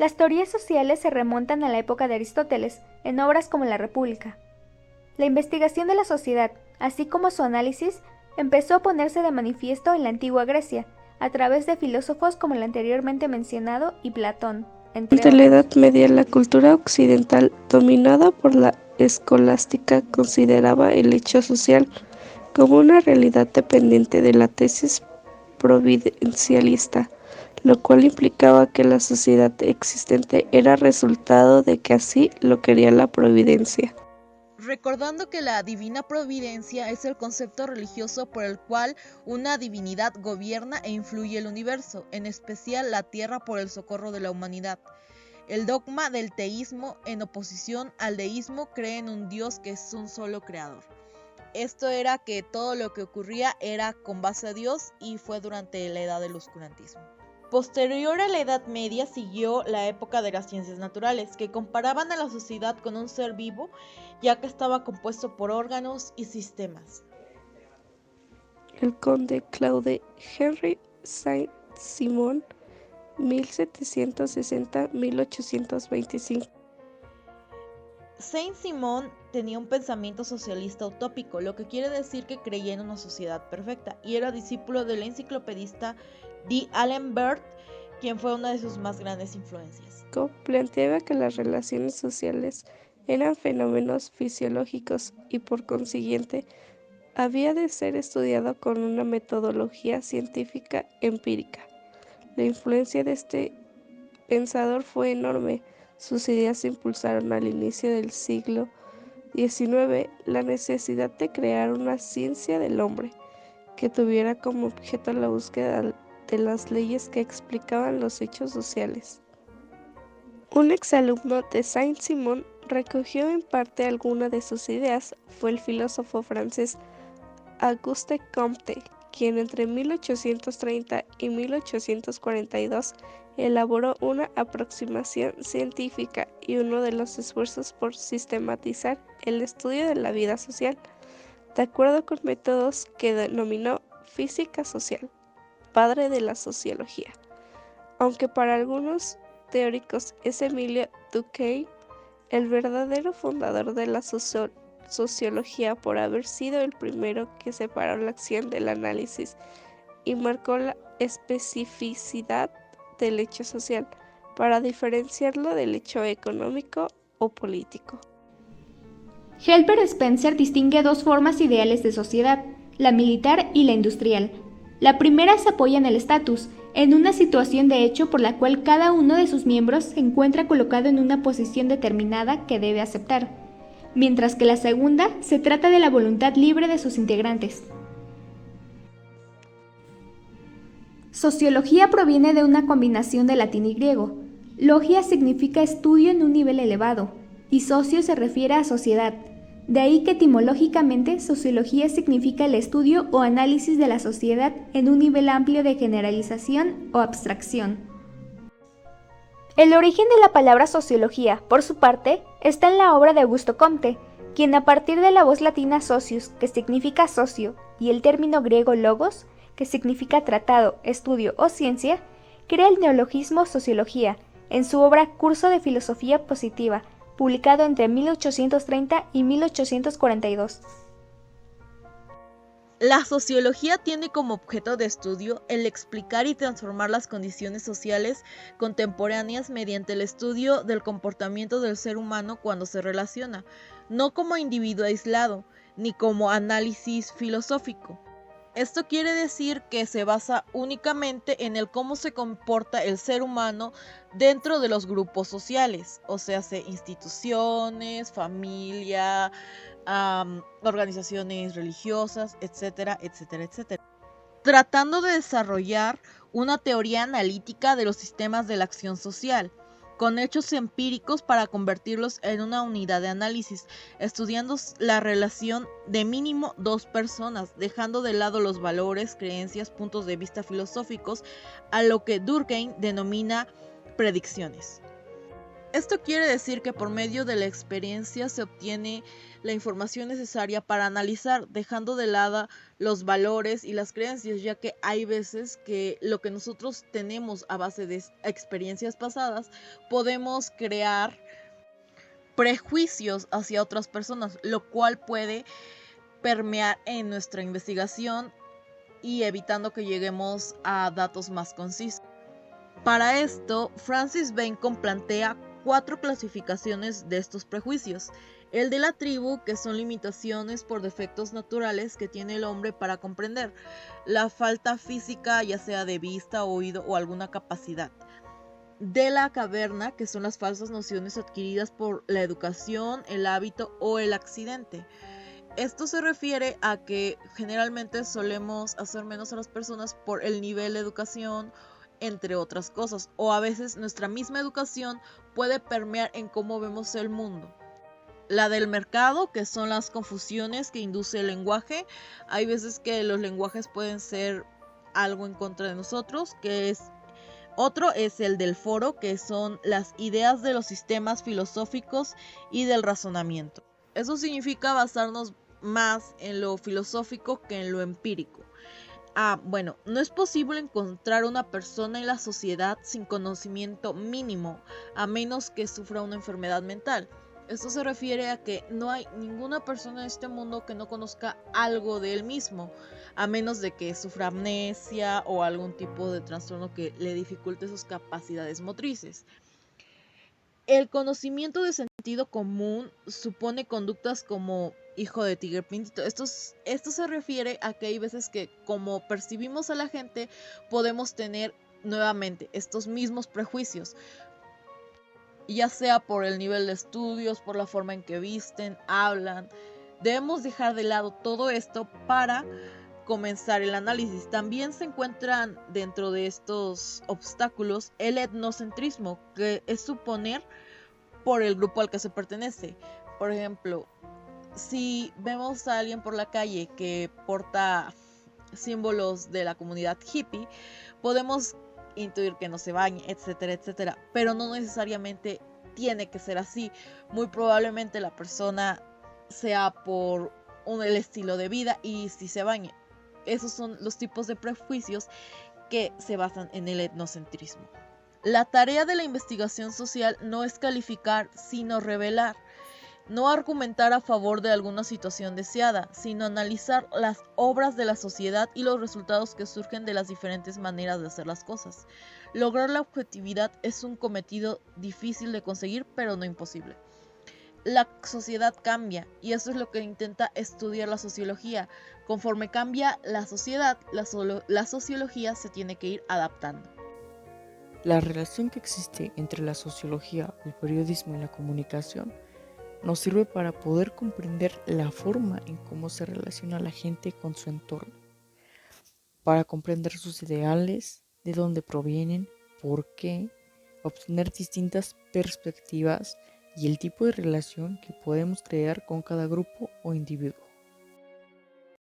Las teorías sociales se remontan a la época de Aristóteles, en obras como La República. La investigación de la sociedad, así como su análisis, empezó a ponerse de manifiesto en la antigua Grecia, a través de filósofos como el anteriormente mencionado y Platón, entre Durante la otros. Edad Media, la cultura occidental, dominada por la escolástica, consideraba el hecho social como una realidad dependiente de la tesis providencialista, lo cual implicaba que la sociedad existente era resultado de que así lo quería la providencia. Recordando que la divina providencia es el concepto religioso por el cual una divinidad gobierna e influye el universo, en especial la tierra, por el socorro de la humanidad. El dogma del teísmo, en oposición al deísmo, cree en un Dios que es un solo creador. Esto era que todo lo que ocurría era con base a Dios y fue durante la edad del oscurantismo. Posterior a la Edad Media siguió la época de las ciencias naturales, que comparaban a la sociedad con un ser vivo, ya que estaba compuesto por órganos y sistemas. El conde Claude Henry Saint-Simon, 1760-1825. Saint-Simon tenía un pensamiento socialista utópico, lo que quiere decir que creía en una sociedad perfecta, y era discípulo del enciclopedista D. Allen Bird, quien fue una de sus más grandes influencias. Planteaba que las relaciones sociales eran fenómenos fisiológicos y por consiguiente había de ser estudiado con una metodología científica empírica. La influencia de este pensador fue enorme. Sus ideas impulsaron al inicio del siglo XIX la necesidad de crear una ciencia del hombre que tuviera como objeto la búsqueda de las leyes que explicaban los hechos sociales. Un exalumno de Saint-Simon recogió en parte alguna de sus ideas. Fue el filósofo francés Auguste Comte, quien entre 1830 y 1842 elaboró una aproximación científica y uno de los esfuerzos por sistematizar el estudio de la vida social, de acuerdo con métodos que denominó física social, padre de la sociología. Aunque para algunos teóricos es Emile Durkheim el verdadero fundador de la sociología por haber sido el primero que separó la acción del análisis y marcó la especificidad del hecho social para diferenciarlo del hecho económico o político. Herbert Spencer distingue dos formas ideales de sociedad, la militar y la industrial. La primera se apoya en el estatus, en una situación de hecho por la cual cada uno de sus miembros se encuentra colocado en una posición determinada que debe aceptar, mientras que la segunda se trata de la voluntad libre de sus integrantes. Sociología proviene de una combinación de latín y griego. Logia significa estudio en un nivel elevado, y socio se refiere a sociedad. De ahí que etimológicamente sociología significa el estudio o análisis de la sociedad en un nivel amplio de generalización o abstracción. El origen de la palabra sociología, por su parte, está en la obra de Augusto Comte, quien a partir de la voz latina socius, que significa socio, y el término griego logos, que significa tratado, estudio o ciencia, crea el neologismo sociología en su obra Curso de Filosofía Positiva, publicado entre 1830 y 1842. La sociología tiene como objeto de estudio el explicar y transformar las condiciones sociales contemporáneas mediante el estudio del comportamiento del ser humano cuando se relaciona, no como individuo aislado, ni como análisis filosófico. Esto quiere decir que se basa únicamente en el cómo se comporta el ser humano dentro de los grupos sociales, o sea, instituciones, familia, organizaciones religiosas, etcétera, etcétera, etcétera. Tratando de desarrollar una teoría analítica de los sistemas de la acción social, con hechos empíricos para convertirlos en una unidad de análisis, estudiando la relación de mínimo dos personas, dejando de lado los valores, creencias, puntos de vista filosóficos, a lo que Durkheim denomina predicciones. Esto quiere decir que por medio de la experiencia se obtiene la información necesaria para analizar, dejando de lado los valores y las creencias, ya que hay veces que lo que nosotros tenemos a base de experiencias pasadas, podemos crear prejuicios hacia otras personas, lo cual puede permear en nuestra investigación y evitando que lleguemos a datos más concisos. Para esto, Francis Bacon plantea 4 clasificaciones de estos prejuicios. El de la tribu, que son limitaciones por defectos naturales que tiene el hombre para comprender. La falta física, ya sea de vista, oído o alguna capacidad. De la caverna, que son las falsas nociones adquiridas por la educación, el hábito o el accidente. Esto se refiere a que generalmente solemos hacer menos a las personas por el nivel de educación, entre otras cosas, o a veces nuestra misma educación puede permear en cómo vemos el mundo. La del mercado, que son las confusiones que induce el lenguaje. Hay veces que los lenguajes pueden ser algo en contra de nosotros, otro es el del foro, que son las ideas de los sistemas filosóficos y del razonamiento. Eso significa basarnos más en lo filosófico que en lo empírico. Bueno, no es posible encontrar una persona en la sociedad sin conocimiento mínimo, a menos que sufra una enfermedad mental. Esto se refiere a que no hay ninguna persona en este mundo que no conozca algo de él mismo, a menos de que sufra amnesia o algún tipo de trastorno que le dificulte sus capacidades motrices. El conocimiento de sentido común supone conductas como hijo de tigre pintito. Esto se refiere a que hay veces que como percibimos a la gente podemos tener nuevamente estos mismos prejuicios, ya sea por el nivel de estudios, por la forma en que visten, hablan. Debemos dejar de lado todo esto para comenzar el análisis. También se encuentran dentro de estos obstáculos el etnocentrismo, que es suponer por el grupo al que se pertenece. Por ejemplo, si vemos a alguien por la calle que porta símbolos de la comunidad hippie, podemos intuir que no se bañe, etcétera, etcétera, pero no necesariamente tiene que ser así. Muy probablemente la persona sea por el estilo de vida y si se bañe. Esos son los tipos de prejuicios que se basan en el etnocentrismo. La tarea de la investigación social no es calificar, sino revelar. No argumentar a favor de alguna situación deseada, sino analizar las obras de la sociedad y los resultados que surgen de las diferentes maneras de hacer las cosas. Lograr la objetividad es un cometido difícil de conseguir, pero no imposible. La sociedad cambia y eso es lo que intenta estudiar la sociología. Conforme cambia la sociedad, la sociología se tiene que ir adaptando. La relación que existe entre la sociología, el periodismo y la comunicación nos sirve para poder comprender la forma en cómo se relaciona la gente con su entorno, para comprender sus ideales, de dónde provienen, por qué, obtener distintas perspectivas y el tipo de relación que podemos crear con cada grupo o individuo.